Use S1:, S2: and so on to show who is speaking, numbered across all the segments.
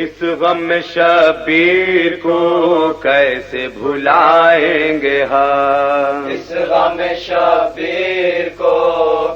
S1: اس غم شبیر کو کیسے بھلائیں گے ہم،
S2: اس غم شبیر کو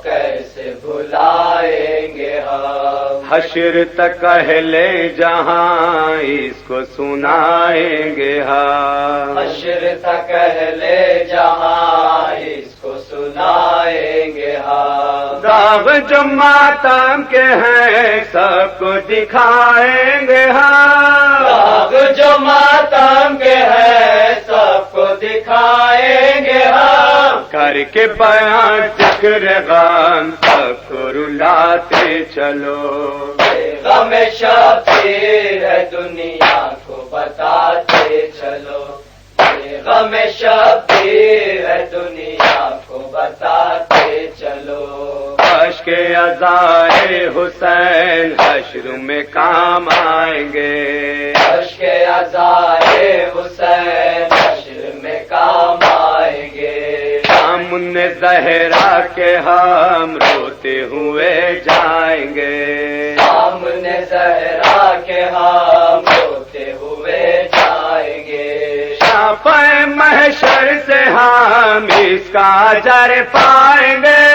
S2: کیسے بھلائیں گے ہم،
S1: حشر تک اہل جہاں اس کو سنائیں گے ہم،
S2: حشر تک اہل جہاں اس کو سنائیں گے ہم،
S1: داغ جو ماتم کے ہیں سب کو دکھائیں گے ہم،
S2: داغ جو ماتم کے ہیں سب کو دکھائیں گے ہم،
S1: کر کے بیان ذکر غم سب کو رلاتے چلو،
S2: غم شبیر ہے دنیا کو بتاتے چلو، غم شبیر ہے دنیا کو بتاتے چلو،
S1: اشک عزائے حسین حشر میں کام آئیں گے،
S2: اشک عزائے حسین حشر میں کام آئیں گے،
S1: سامن زہرا کے ہم روتے ہوئے جائیں گے،
S2: سامنے زہرا کے ہم روتے ہوئے جائیں گے،
S1: شافع محشر سے ہم اس کا اجر پائیں گے،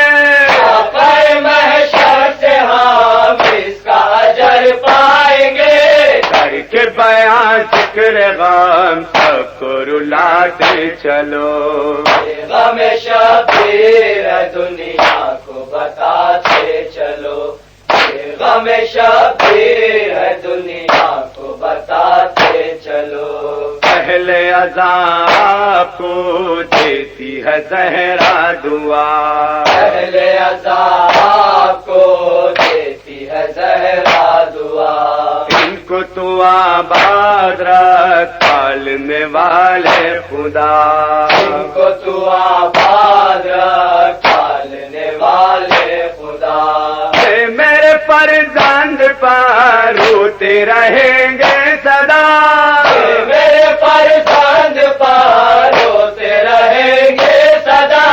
S2: شافع محشر سے ہم اس کا اجر پائیں گے،
S1: کر کے بیان ذکر غم سب کو رلاتے چلو،
S2: غم شبیر ہے دنیا کو بتاتے چلو، غم شبیر ہے دنیا کو بتاتے چلو،
S1: اہل عذاب کو دیتی ہے زہرا دعا،
S2: اہل عذاب کو دیتی ہے زہرا دعا،
S1: ان کو تو آباد رکھ پالنے والے خدا،
S2: ان کو تو آباد رکھ پالنے والے خدا،
S1: اے میرے فرزند پر روتے رہیں گے صدا،
S2: میرے فرزند پر روتے رہیں گے صدا،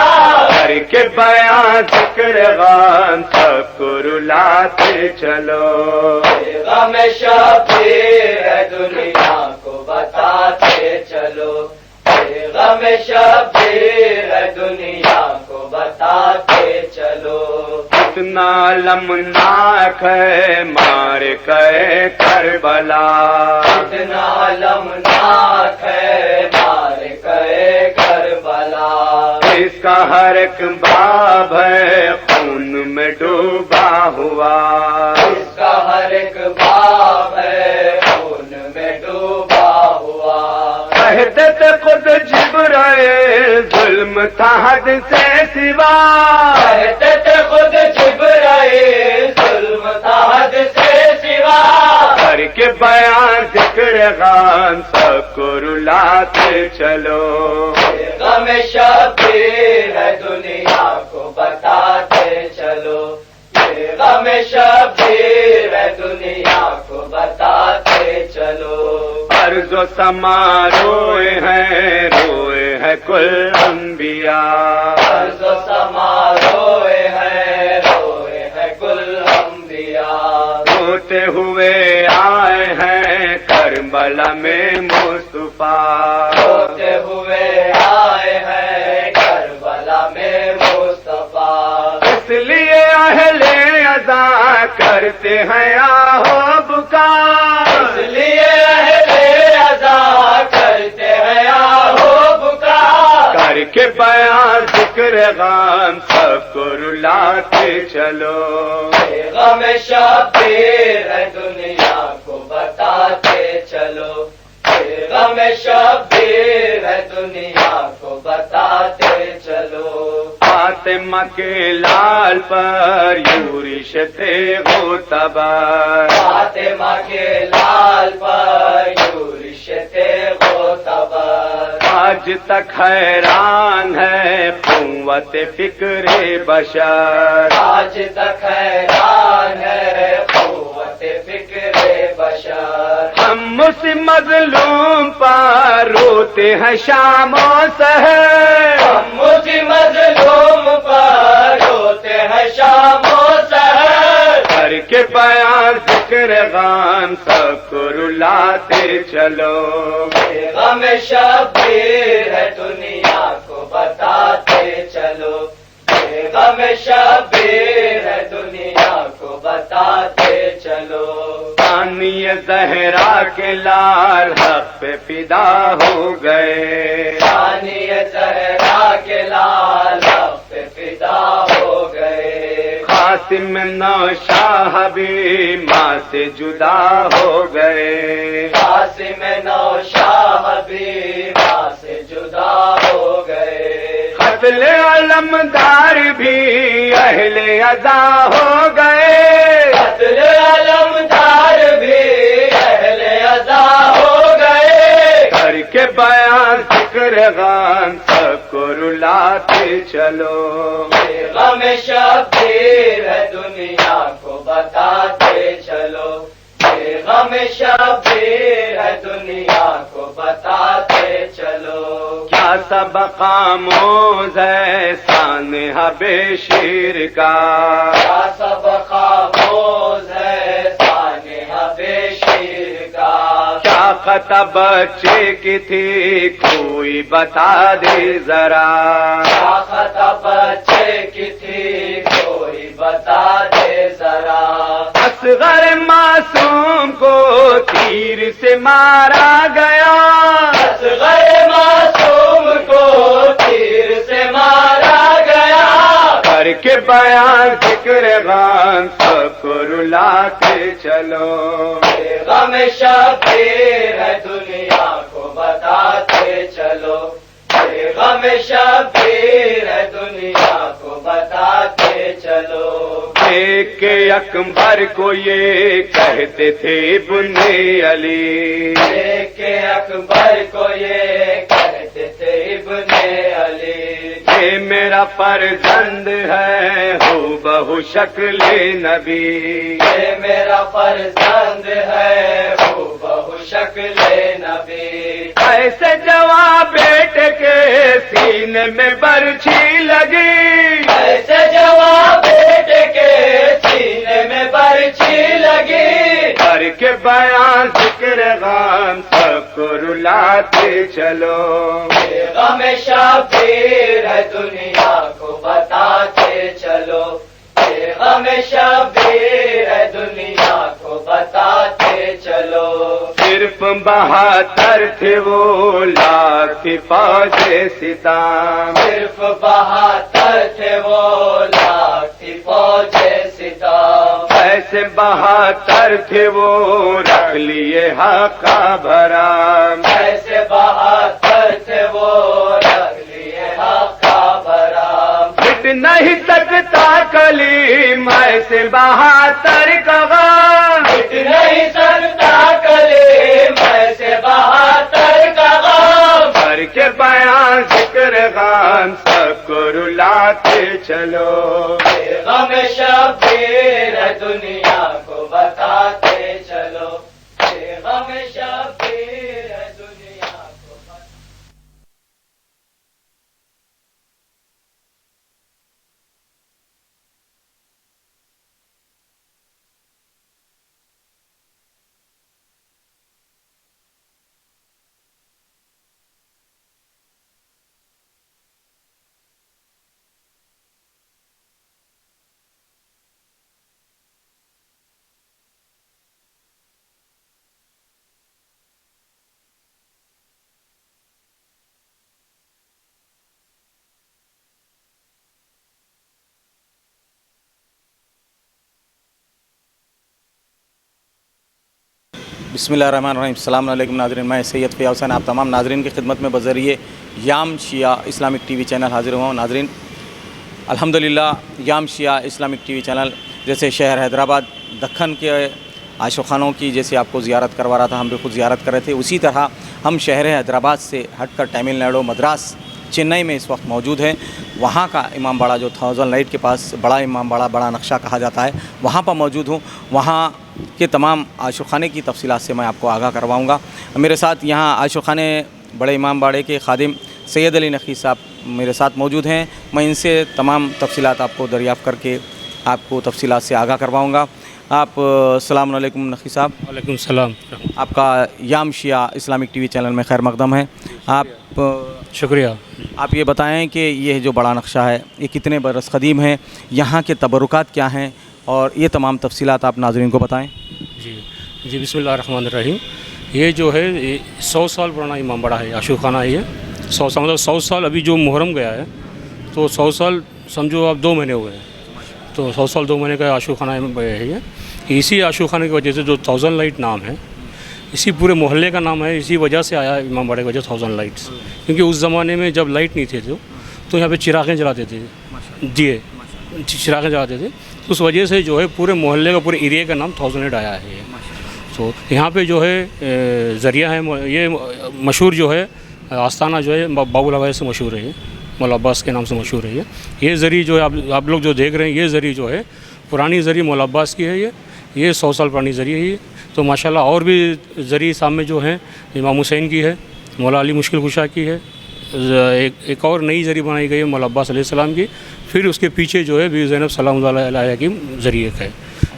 S1: کر کے بیان ذکر غم سب کو رلاتے چلو،
S2: غم شبیر ہے دنیا کو بتاتے چلو، غم شبیر ہے دنیا کو بتاتے چلو،
S1: اتنا لمناک ہے مار کے کربلا،
S2: اتنا لمناک ہے مار کے کربلا،
S1: اس کا ہر ایک باب ہے خون میں ڈوبا ہوا،
S2: اس کا ہر ایک باب ہے خون میں ڈوبا ہوا،
S1: کہتے تھے خود جبرائیل ظلم تھا حد سے سوا،
S2: کہتے تھے خود جبرائیل ظلم تھا حد سے سوا،
S1: کر کے بیان ذکر غم سب کو رلاتے چلو،
S2: غم شبیر ہے دنیا کو بتاتے چلو، غم شبیر ہے دنیا کو بتاتے چلو،
S1: عرض و سما روئے ہیں کل انبیاء،
S2: عرض و سما روئے ہیں کل انبیاء،
S1: روتے ہوئے آئے ہیں کربلا میں مصطفیٰ،
S2: روتے ہوئے آئے ہیں کربلا میں مصطفیٰ،
S1: اس لیے اہل عزا کرتے ہیں آہو بکا،
S2: اس لیے اہل عزا کرتے ہیں آہو بکا،
S1: کر کے بیان ذکر غم سب کو رلاتے چلو،
S2: غم شبیر ہے دنیا کو بتاتے چلو، غم شبیر ہے دنیا کو بتاتے چلو،
S1: فاطمہ کے لال پر یورش تھے وہ تبر،
S2: فاطمہ کے لال پر یورش تھے وہ تبر،
S1: آج تک حیران ہے قوت فکر بشر،
S2: آج تک حیران ہے قوت فکر بشر،
S1: ہم اس مظلوم پر روتے ہیں شام و سحر،
S2: ہم مجھ مظلوم پر روتے ہیں شام و سحر،
S1: کر کے بیان ذکر غم سب کو رلاتے چلو.
S2: یہ غم شبیر ہے دنیا کو بتاتے چلو. یہ غم شبیر ہے دنیا کو بتاتے چلو.
S1: ثانی زہرا کے لال حق پہ فدا ہو گئے.
S2: ثانی زہرا کے لال حق پہ فدا ہو گئے.
S1: قاسم نوشاہ بھی ماں سے جدا ہو گئے.
S2: قاسم نوشاہ بھی ماں سے جدا ہو گئے.
S1: قتل علمدار بھی اہل ادا ہو گئے.
S2: قتل علمدار بھی اہل ادا ہو گئے.
S1: کر کے بیان ذکر غم سب کو رلاتے چلو.
S2: یہ غم شبیر ہے دنیا کو بتاتے چلو. یہ غم شبیر ہے دنیا کو بتاتے چلو.
S1: کیا سبق آموز ہے سانحہ بشیر کا.
S2: کیا سبق آموز ہے سانحہ بشیر کا.
S1: کیا خطا بچے کی تھی کوئی بتا دے ذرا.
S2: کیا خطا بچے کی تھی کوئی بتا دے ذرا.
S1: اصغر معصوم کو تیر سے مارا گیا.
S2: اصغر معصوم کو تیر سے مارا گیا.
S1: کر کے بیان ذکر غم سب کو رلاتے چلو.
S2: یہ غم شبیر ہے دنیا کو بتاتے چلو. یہ غم شبیر ہے دنیا کو بتاتے چلو.
S1: ایک اکبر کو یہ کہتے تھے ابن علی.
S2: ایک اکبر کو یہ کہتے تھے ابن علی.
S1: یہ میرا فرزند ہے ہو بہو شکل نبی.
S2: یہ میرا فرزند ہے وہ بہو شکل نبی.
S1: ایسے جواب بیٹے کے سینے میں برچھی لگی.
S2: ایسے جواب بیٹے کے سینے میں برچھی لگی.
S1: کر کے بیان ذکر غم سب کو رلاتے چلو.
S2: یہ غم شبیر ہے دنیا کو بتاتے چلو. یہ غم شبیر ہے دنیا کو بتاتے چلو.
S1: صرف 72 تھے وہ لاکھ فوج ستام.
S2: صرف 72 تھے وہ لاکھ فوج ستام.
S1: ایسے 72 تھے وہ رکھ لیے حق کا بھرا.
S2: ایسے 72 تھے وہ رکھ لیے حق کا بھرا.
S1: مٹ نہیں سکتا کلیم ایسے 72 کا غم.
S2: مٹ نہیں سکتا کلیم ایسے 72 کا غم.
S1: کر کے بیان ذکر غم سب کو رلاتے چلو.
S2: یہ غم شبیر ہے دنیا کو بتاتے چلو. یہ غم شبیر ہے دنیا کو بتاتے.
S3: بسم اللہ الرحمن الرحیم. السلام علیکم ناظرین. میں سید فیاض حسین آپ تمام ناظرین کی خدمت میں بذریعے یام شیعہ اسلامک ٹی وی چینل حاضر ہوا ہوں. ناظرین الحمدللہ یام شیعہ اسلامک ٹی وی چینل جیسے شہر حیدرآباد دکن کے عاشق خانوں کی جیسے آپ کو زیارت کروا رہا تھا, ہم بھی خود زیارت کر رہے تھے, اسی طرح ہم شہر حیدرآباد سے ہٹ کر تمل ناڈو مدراس چنئی میں اس وقت موجود ہیں. وہاں کا امام باڑہ جو 1000 لائٹ کے پاس بڑا امام باڑہ بڑا نقشہ کہا جاتا ہے, وہاں پر موجود ہوں. وہاں کے تمام عاشق خانے کی تفصیلات سے میں آپ کو آگاہ کرواؤں گا. میرے ساتھ یہاں عاشق خانے بڑے امام باڑے کے خادم سید علی نقی صاحب میرے ساتھ موجود ہیں. میں ان سے تمام تفصیلات آپ کو دریافت کر کے آپ کو تفصیلات سے آگاہ کرواؤں گا. آپ السلام علیکم نقی صاحب.
S4: وعلیکم السلام.
S3: आपका याम शिया इस्लामिक टीवी चैनल में खैर मकदम है.
S4: शुक्रिया.
S3: आप ये बताएं कि ये जो बड़ा नक्शा है ये कितने बरस कदीम है, यहाँ के तबरुकात क्या हैं, और ये तमाम तफसीलात आप नाज़रीन को बताएं.
S4: जी बिस्मिल्लाहिर्रहमानिर्रहीम. ये जो है 100 साल पुराना इमाम बाड़ा है, आशूक खाना है. ये 100 साल मतलब 100 साल अभी जो मुहर्रम गया है तो 100 साल समझो आप 2 महीने हुए हैं, तो 100 साल 2 महीने का आशूक खाना है ये. इसी आशूक खाने की वजह से जो 1000 लाइट नाम है, इसी पूरे मोहल्ले का नाम है, इसी वजह से आया इमाम बाड़े की वजह 1000 लाइट्स. क्योंकि उस ज़माने में जब लाइट नहीं थे तो यहाँ पे चिरागें जलाते थे, दिए चिरागें जलाते थे. तो उस वजह से जो है पूरे मोहल्ले का, पूरे एरिया का नाम 1000 लाइट आया है. तो यहाँ पे जो है ज़रिया है, ये मशहूर जो है आस्थाना जो है बाबुल हवाइज से मशहूर है, ये मौला अब्बास के नाम से मशहूर है. ये ज़री जो है आप लोग जो देख रहे हैं, ये ज़री जो है पुरानी ज़री मौला अब्बास की है. ये 100 साल पुरानी ज़री है. ये तो माशाल्लाह और भी ज़री सामने जो है इमाम हुसैन की है, मौला अली मुश्किल कुशा की है. एक और नई ज़री बनाई गई है मौला अब्बास अलैहिस्सलाम की. फिर उसके पीछे जो है बीबी ज़ैनब सलामुल्लाह अलैहा की ज़री एक है.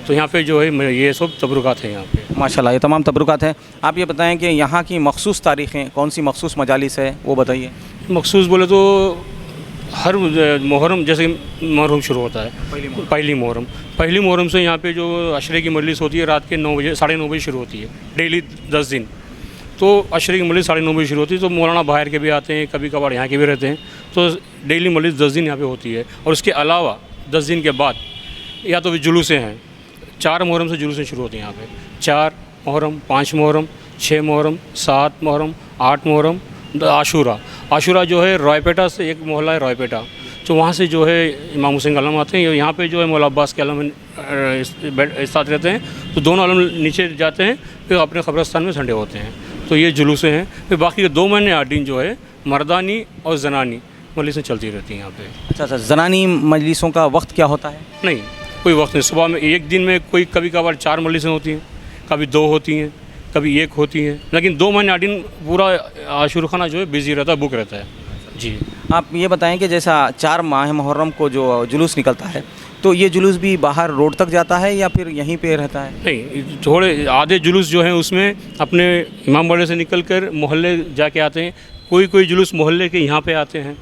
S4: तो यहाँ पे जो है ये सब तबरुकात हैं यहाँ पे.
S3: माशाल्लाह ये तमाम तबरुकात हैं. आप ये बताएं कि यहाँ की मखसूस तारीख़ें कौन सी मखसूस मजालिस है वो बताइए.
S4: मखसूस बोले तो हर मुहर्रम, जैसे मुहर्रम शुरू होता है पहली मुहर्रम से यहाँ पे जो अशरे की मजलिस होती है रात के 9 बजे 9:30 बजे शुरू होती है डेली 10 दिन. तो अशरे की मजलिस 9:30 बजे शुरू होती है. तो मौलाना बाहर के भी आते हैं, कभी कभार यहाँ के भी रहते हैं. तो डेली मजलिस 10 दिन यहाँ पे होती है. और उसके अलावा 10 दिन के बाद या तो जुलूसें हैं. 4 मुहर्रम से जुलूसें शुरू होती हैं यहाँ पे. 4 मुहर्रम, 5 मुहर्रम, 6 मुहर्रम, 7 मुहर्रम, 8 मुहर्रम, आशूरा जो है रायपेटा से एक मोहल्ला है रायपेटा, तो वहाँ से जो है इमाम हुसैन का अलम आते हैं. यहाँ पे जो है मौला अब्बास के अलम साथ रहते हैं. तो दोनों अलम नीचे जाते हैं, फिर अपने कब्रस्तान में संडे होते हैं. तो ये जुलूसें हैं. फिर बाकी 2 महीने 8 दिन जो है मर्दानी और जनानी मजलिसें चलती रहती हैं यहाँ पे.
S3: अच्छा, जनानी मजलिसों का वक्त क्या होता है?
S4: नहीं, कोई वक्त नहीं. सुबह में एक दिन में कोई कभी कभार 4 मजलिसें होती हैं, कभी 2 होती हैं, कभी 1 होती हैं. लेकिन 2 महीने 8 दिन पूरा आशूर खाना जो है बिजी रहता है, बुक रहता है. जी.
S3: आप ये बताएं कि जैसा 4 माह मुहर्रम को जो जुलूस निकलता है, तो ये जुलूस भी बाहर रोड तक जाता है या फिर यहीं पे रहता है?
S4: नहीं, थोड़े आधे जुलूस जो हैं उसमें अपने इमाम बाड़े से निकल कर मोहल्ले जाके आते हैं. कोई जुलूस मोहल्ले के यहाँ पे आते हैं.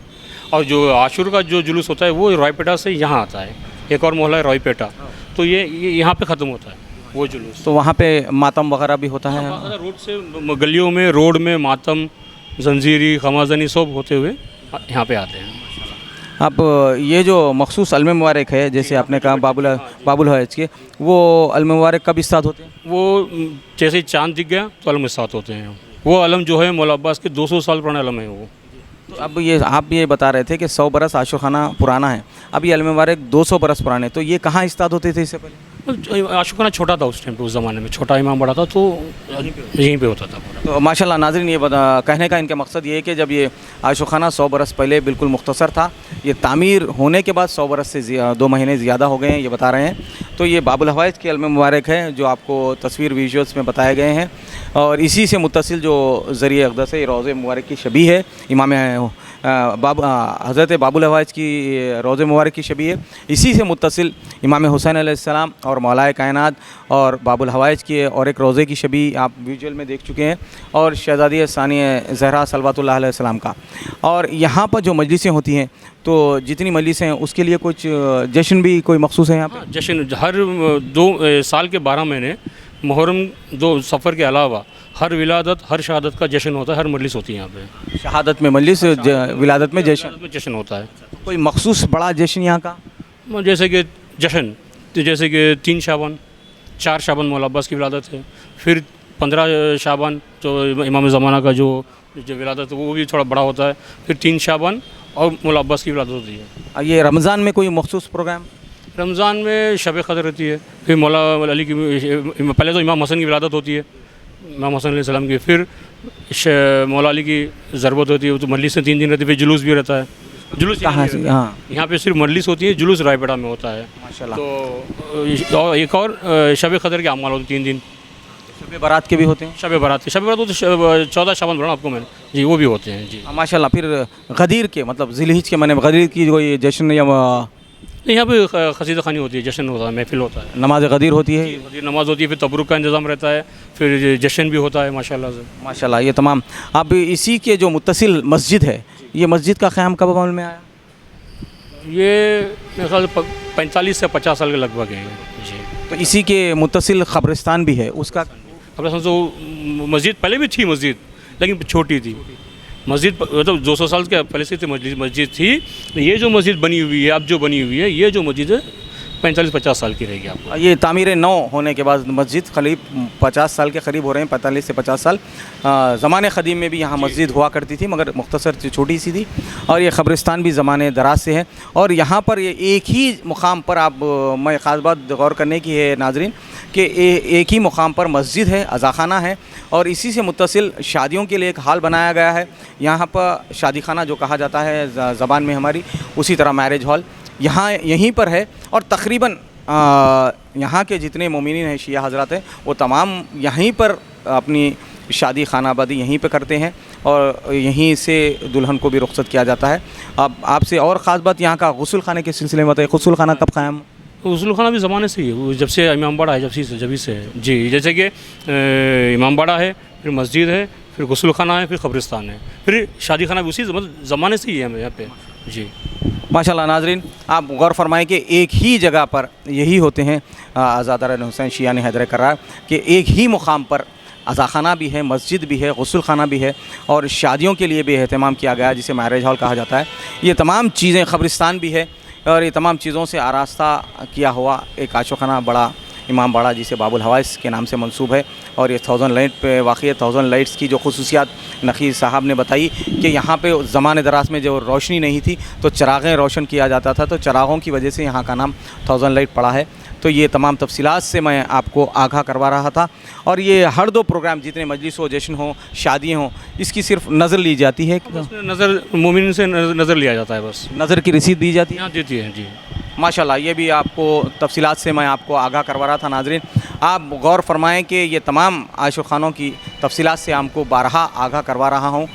S4: और जो आशूर का जो जुलूस होता है वो रायपेटा से यहाँ आता है. एक और मोहल्ला है रायपेटा, तो ये यहाँ पे ख़त्म होता है वो जुलूस.
S3: तो वहाँ पे मातम वगैरह भी होता है?
S4: रोड से गलियों में, रोड में मातम, जंजीरी, खमाजनी सब होते हुए यहाँ पे आते हैं.
S3: अब ये जो मखसूस अलम मुबारक है, जैसे आपने कहा बाबुल हवाइज के, वो अलम मुबारक कब स्टार्ट होते हैं?
S4: वो जैसे ही चाँद दिख गया तो अलम स्टार्ट होते हैं. वो अलम जो है मौला अब्बास के 200 साल पुराने अलम है वो.
S3: तो अब ये आप ये बता रहे थे कि 100 बरस आशूर खाना पुराना है. अब ये अलम मुबारक 200 बरस पुराने, तो ये कहाँ स्टार्ट होते थे इससे पहले?
S4: आशूर खाना छोटा था उस टाइम पे, उस ज़माने में छोटा इमाम बड़ा था, तो यहीं पे होता था पूरा.
S3: तो माशाल्लाह नाज़रीन, ये कहने का इनका मकसद ये है कि जब ये आशूर खाना 100 बरस पहले बिल्कुल मुख्तसर था, ये तामीर होने के बाद 100 बरस से 2 महीने ज़्यादा हो गए हैं, ये बता रहे हैं. तो ये बाबुल हवाइज के अलम मुबारक है जो आपको तस्वीर विजुअल्स में बताए गए हैं. और इसी से मुत्तसिल जो ज़रिए अक़दस है, रोज़े मुबारक की शबी है, इमाम हज़रत बाबुल हवाइज की रोज़े मुबारक की शबी है. इसी से मुत्तसिल इमाम हुसैन अलैहिस्सलाम और मौलाए कायनात और बाबुल हवाइज की और एक रोज़े की शबी आप विजुअल में देख चुके हैं, और शहज़ादी सानिया ज़हरा सलवातुल्लाह अलैहिस्सलाम का. और यहाँ पर जो मजलिसें होती हैं, तो जितनी मजलिसें हैं उसके लिए कुछ जश्न भी कोई मखसूस है यहाँ पर?
S4: जश्न हर 2 साल के 12 महीने मुहर्रम 2 सफ़र के अलावा हर विलादत, हर शहादत का जश्न होता है. हर मजलिस होती है यहाँ पे.
S3: शहादत में मजलिस, विलादत में
S4: जश्न होता है.
S3: कोई मखसूस बड़ा जश्न यहाँ का?
S4: जैसे कि जश्न, जैसे कि 3 शाबान, 4 शाबान मौला अब्बास की विलादत है. फिर 15 शाबान जो इमाम ज़माना का जो विलादत है वो भी थोड़ा बड़ा होता है. फिर 3 शाबान और मौला अब्बास की विलादत होती है.
S3: ये रमज़ान में कोई मखसूस प्रोग्राम?
S4: रमज़ान में शब क़द्र रहती है. फिर मौला अली की, पहले तो इमाम हसन की विलादत होती है, इमाम हसन अलैहिस्सलाम की. फिर मौला अली की ज़रबत होती है. तो मजलिस से 3 दिन रहती है. फिर जुलूस भी रहता है. जुलूस कहाँ से? हाँ, यहाँ पे सिर्फ मजलिस होती है. जुलूस रायपेटा में होता है
S3: माशाल्लाह.
S4: तो एक और शब क़द्र के अमाल होते 3 दिन.
S3: शब बारात के भी होते हैं?
S4: शब बारात तो 14 शाबान बोला आपको मैंने जी, वो भी होते हैं जी.
S3: माशाल्लाह. फिर गदीर के मतलब ज़िलहिज के महीने में गदीर की कोई जश्न या
S4: यहाँ पे खसीदा खानी होती है, जश्न होता है, महफिल होता है,
S3: नमाज गदीर होती है।
S4: फिर नमाज होती है, फिर तबरुक का इंतज़ाम रहता है, फिर जश्न भी होता है माशाल्लाह से।
S3: माशाल्लाह, ये तमाम। अब इसी के जो मुत्तसिल मस्जिद है, ये मस्जिद का क़याम कब अमल में आया?
S4: ये मेरे ख्याल से 45 से 50 साल के लगभग है जी।
S3: तो इसी के मुत्तसिल क़ब्रिस्तान भी है, उसका
S4: अब तो मस्जिद पहले भी थी मस्जिद, लेकिन छोटी थी मस्जिद, मतलब 200 साल के पहले से मस्जिद थी। ये जो मस्जिद बनी हुई है, अब जो बनी हुई है, ये जो मस्जिद है 45-50 साल की रहेगी आपको।
S3: ये तामीर नौ होने के बाद मस्जिद करीब 50 साल के करीब हो रहे हैं, 45 से 50 साल। ज़माने क़दीम में भी यहाँ मस्जिद हुआ करती थी, मगर मुख्तसर छोटी सी थी। और ये क़ब्रिस्तान भी ज़माने दराज से है। और यहाँ पर ये एक ही मुकाम पर आप, मैं ख़ास बात गौर करने की है नाज़रीन, कि एक ही मुकाम पर मस्जिद है, अज़ाख़ाना है, और इसी से मुत्तसिल शादियों के लिए एक हाल बनाया गया है। यहाँ पर शादी खाना जो कहा जाता है ज़बान में हमारी, उसी तरह मैरिज हॉल यहाँ यहीं पर है। और तकरीबन यहाँ के जितने मोमिनीन हैं, शिया हज़रात हैं, वो तमाम यहीं पर अपनी शादी खानाबादी यहीं पे करते हैं, और यहीं से दुल्हन को भी रुख़्सत किया जाता है। अब आपसे और ख़ास बात यहाँ का गुस्ल खाने के सिलसिले में बताइए, गुस्ल खाना कब क़ायम?
S4: गुस्ल खाना भी ज़माने से ही है, वो जब से इमाम बाड़ा है, जब से है जी। जैसे कि इमाम बाड़ा है, फिर मस्जिद है, फिर गुस्ल खाना है, फिर क़ब्रिस्तान है, फिर शादी खाना भी उसी ज़माने से ही है हमें यहाँ पे जी।
S3: माशाल्लाह नाज़रीन, आप गौर फरमाएँ कि एक ही जगह पर यही होते हैं आज़ादार हुसैन शिया ने हैदर करार कि एक ही मुकाम पर अज़ाख़ाना भी है, मस्जिद भी है, गुस्ल खाना भी है, और शादियों के लिए भी अहतमाम किया गया है, जिसे मैरिज हॉल कहा जाता है। ये तमाम चीज़ें, क़ब्रिस्तान भी है, और ये तमाम चीज़ों से आरास्ता किया हुआ एक आशोखाना बड़ा इमाम बाड़ा, जिसे बाबुल हवाइस के नाम से मंसूब है। और ये 1000 लाइट पे वाक़ है। 1000 लाइट्स की जो खुसूसियात नक़ी साहब ने बताई कि यहाँ पे ज़माने दराज में जो रोशनी नहीं थी, तो चराग़ें रोशन किया जाता था, तो चराग़ों की वजह से यहाँ का नाम 1000 लाइट पड़ा है। तो ये तमाम तफसीलात से मैं आपको आगाह करवा रहा था। और ये हर दो प्रोग्राम, जितने मजलिस हो, जश्न हो, शादियाँ हों, इसकी सिर्फ नज़र ली जाती है,
S4: नज़र मोमिन से नज़र लिया जाता है, बस
S3: नज़र की रसीद दी जाती है,
S4: यहाँ देती है जी।
S3: माशाल्लाह, ये भी आपको तफसीलात से मैं आपको आगाह करवा रहा था। नाज़रीन, आप गौर फरमाएँ कि ये तमाम आशुखानों की तफसीलात से आपको बारहा आगाह करवा रहा हूँ।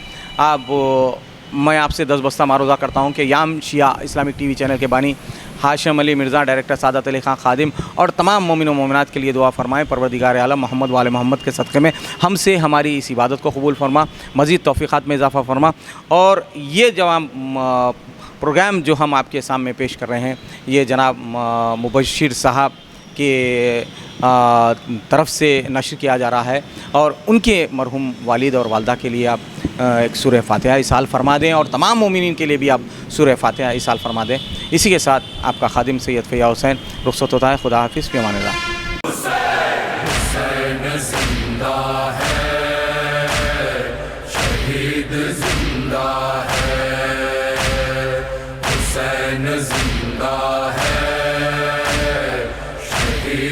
S3: मैं आपसे 10 बस्ता मारूज़ा करता हूँ कि याम शिया इस्लामिक टीवी चैनल के बानी हाशिम अली मिर्ज़ा, डायरेक्टर सादत अली खान खादिम, और तमाम मोमिन व मोमिनात के लिए दुआ फरमाएँ। परवरदिगार आलम मोहम्मद वाले मोहम्मद के सदक़े में हमसे हमारी इस इबादत को कबूल फरमा, मज़ीद तौफ़ीक़ात में इजाफ़ा फरमा। और ये जवाब प्रोग्राम जो हम आपके सामने पेश कर रहे हैं, ये जनाब मुबश्शिर साहब के तरफ से नशर किया जा रहा है, और उनके मरहूम वालिद और वालदा के लिए आप एक सूरह फ़ातिहा इसाल फरमा दें, और तमाम मोमिनीन के लिए भी आप सूरह फ़ातिहा इसाल फरमा दें। इसी के साथ आपका खादिम सैयद फ़ैयाज़ हुसैन रुख़्सत होता है। खुदा हाफ़िज़, फ़ी अमानिल्लाह।
S5: जिंदा